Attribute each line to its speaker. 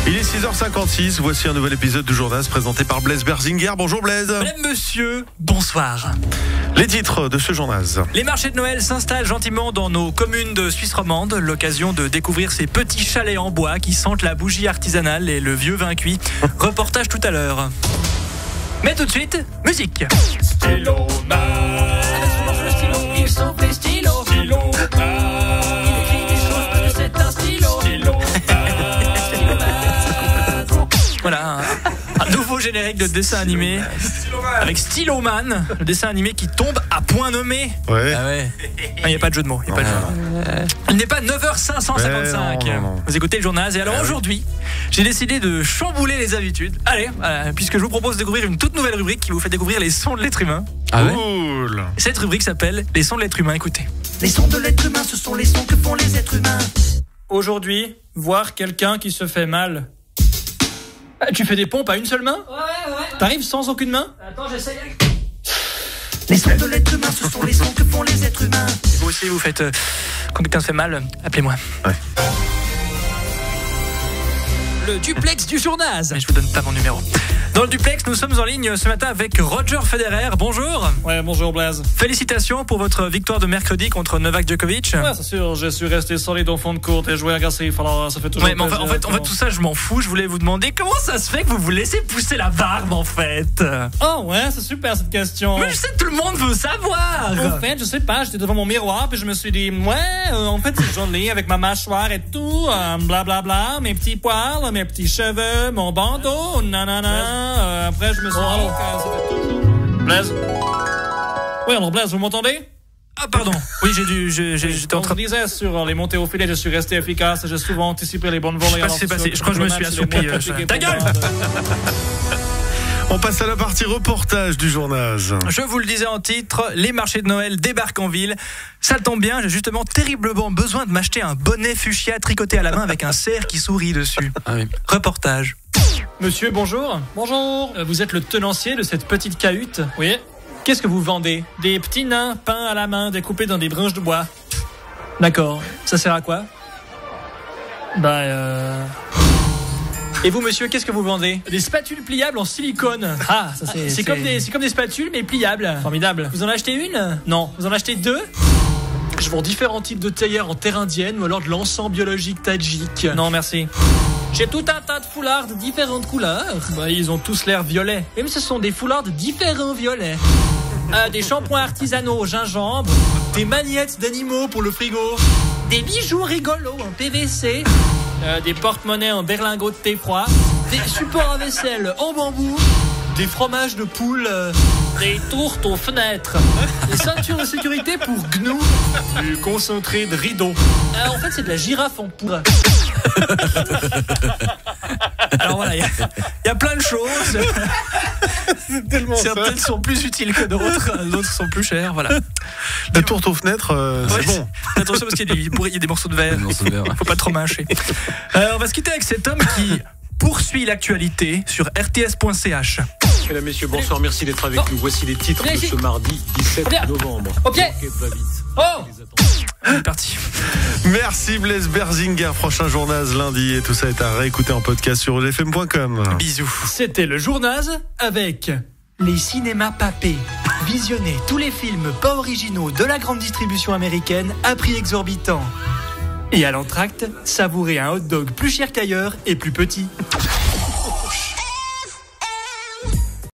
Speaker 1: Il est 6h56, voici un nouvel épisode du Journal présenté par Blaise Berzinger. Bonjour Blaise.
Speaker 2: Madame, monsieur, bonsoir.
Speaker 1: Les titres de ce journal.
Speaker 2: Les marchés de Noël s'installent gentiment dans nos communes de Suisse romande. L'occasion de découvrir ces petits chalets en bois qui sentent la bougie artisanale et le vieux vin cuit. Reportage tout à l'heure. Mais tout de suite, musique.
Speaker 3: Stylo Man. Avec son morceau de stylo, il s'en fait stylo. Stylo Man. Il écrit des choses parce que c'est un stylo. Stylo Man. Stylo Man.
Speaker 2: Voilà, un nouveau générique de dessin animé avec Stylo Man, le dessin animé qui tombe à point nommé.
Speaker 1: Ouais.
Speaker 2: Ah ouais. Il n'y a pas de jeu de mots. Il n'est pas 9h555.
Speaker 1: Non.
Speaker 2: Vous écoutez le journal. Et alors aujourd'hui, j'ai décidé de chambouler les habitudes. Allez, puisque je vous propose de découvrir une toute nouvelle rubrique qui vous fait découvrir les sons de l'être humain.
Speaker 1: Cool.
Speaker 2: Cette rubrique s'appelle Les sons de l'être humain. Écoutez.
Speaker 3: Les sons de l'être humain, ce sont les sons que font les êtres humains.
Speaker 2: Aujourd'hui, voir quelqu'un qui se fait mal. Tu fais des pompes à une seule main ?
Speaker 3: Ouais.
Speaker 2: T'arrives sans aucune main ?
Speaker 3: Attends, j'essaye. Les sons de l'être humain, ce sont les sons que font les êtres humains.
Speaker 2: Vous aussi, vous faites... quand quelqu'un se fait mal, appelez-moi.
Speaker 1: Ouais.
Speaker 2: Le duplex du journal. Mais je vous donne pas mon numéro. Dans le duplex, nous sommes en ligne ce matin avec Roger Federer. Bonjour.
Speaker 4: Ouais, bonjour Blaise.
Speaker 2: Félicitations pour votre victoire de mercredi contre Novak Djokovic.
Speaker 4: Ouais, c'est sûr, je suis resté solide au fond de court et joué agressif, alors ça fait toujours
Speaker 2: Ouais, mais
Speaker 4: plaisir.
Speaker 2: en fait, tout ça, je m'en fous. Je voulais vous demander comment ça se fait que vous vous laissez pousser la barbe, en fait.
Speaker 4: Oh ouais, c'est super cette question.
Speaker 2: Mais je sais, tout le monde veut savoir.
Speaker 4: En fait, je sais pas, j'étais devant mon miroir puis je me suis dit, en fait c'est joli avec ma mâchoire et tout, blablabla, mes petits poils, mes petits cheveux, mon bandeau, nanana. Après je me suis dit que c'était toujours... Blaise. Oui, alors Blaise, vous m'entendez?
Speaker 2: Ah, pardon. Oui, j'étais en train
Speaker 4: de... disais, sur les montées au filet, je suis resté efficace et j'ai souvent anticipé les bonnes volées.
Speaker 2: Je sais pas ce qui s'est passé. Je crois que je me suis assoupi. Ta gueule!
Speaker 1: On passe à la partie reportage du journal.
Speaker 2: Je vous le disais en titre, les marchés de Noël débarquent en ville. Ça tombe bien, j'ai justement terriblement besoin de m'acheter un bonnet fuchsia tricoté à la main avec un cerf qui sourit dessus. Ah oui. Reportage. Monsieur, bonjour.
Speaker 4: Bonjour.
Speaker 2: Vous êtes le tenancier de cette petite cahute.
Speaker 4: Oui.
Speaker 2: Qu'est-ce que vous vendez?
Speaker 4: Des petits nains peints à la main découpés dans des branches de bois.
Speaker 2: D'accord. Ça sert à quoi? Et vous, monsieur, qu'est-ce que vous vendez?
Speaker 4: Des spatules pliables en silicone.
Speaker 2: Ah, ça
Speaker 4: c'est comme des spatules mais pliables.
Speaker 2: Formidable.
Speaker 4: Vous en achetez une?
Speaker 2: Non.
Speaker 4: Vous en achetez deux?
Speaker 2: Je vends différents types de théières en terre indienne ou alors de l'encens biologique tadjik.
Speaker 4: Non, merci. J'ai tout un tas de foulards de différentes couleurs.
Speaker 2: Ils ont tous l'air violets.
Speaker 4: Même ce sont des foulards de différents violets. Des shampoings artisanaux au gingembre.
Speaker 2: Des magnettes d'animaux pour le frigo.
Speaker 4: Des bijoux rigolos en PVC. Des porte-monnaies en berlingot de thé froid. Des supports à vaisselle en bambou.
Speaker 2: Des fromages de poule.
Speaker 4: Des tourtes aux fenêtres.
Speaker 2: Des ceintures de sécurité pour Gnou. Du concentré de rideau.
Speaker 4: En fait, c'est de la girafe en poudre.
Speaker 2: Alors voilà, il y a plein de choses.
Speaker 1: C'est tellement
Speaker 2: Certaines sont plus utiles que d'autres sont plus chères. Voilà.
Speaker 1: La tourte aux fenêtres, c'est bon.
Speaker 2: Attention parce qu'il y a des morceaux de verre. Faut pas trop mâcher. On va se quitter avec cet homme qui poursuit l'actualité sur rts.ch.
Speaker 5: Mesdames, messieurs, bonsoir, merci d'être avec nous. Voici les titres de ce mardi 17 novembre.
Speaker 4: Ok.
Speaker 5: L'enquête va vite.
Speaker 4: Oh.
Speaker 2: C'est parti.
Speaker 1: Merci Blaise Berzinger. Prochain journal lundi et tout ça est à réécouter en podcast sur lefm.com.
Speaker 2: Bisous. C'était le journal avec les cinémas papés. Visionnez tous les films pas originaux de la grande distribution américaine à prix exorbitant. Et à l'entracte, savourez un hot dog plus cher qu'ailleurs et plus petit.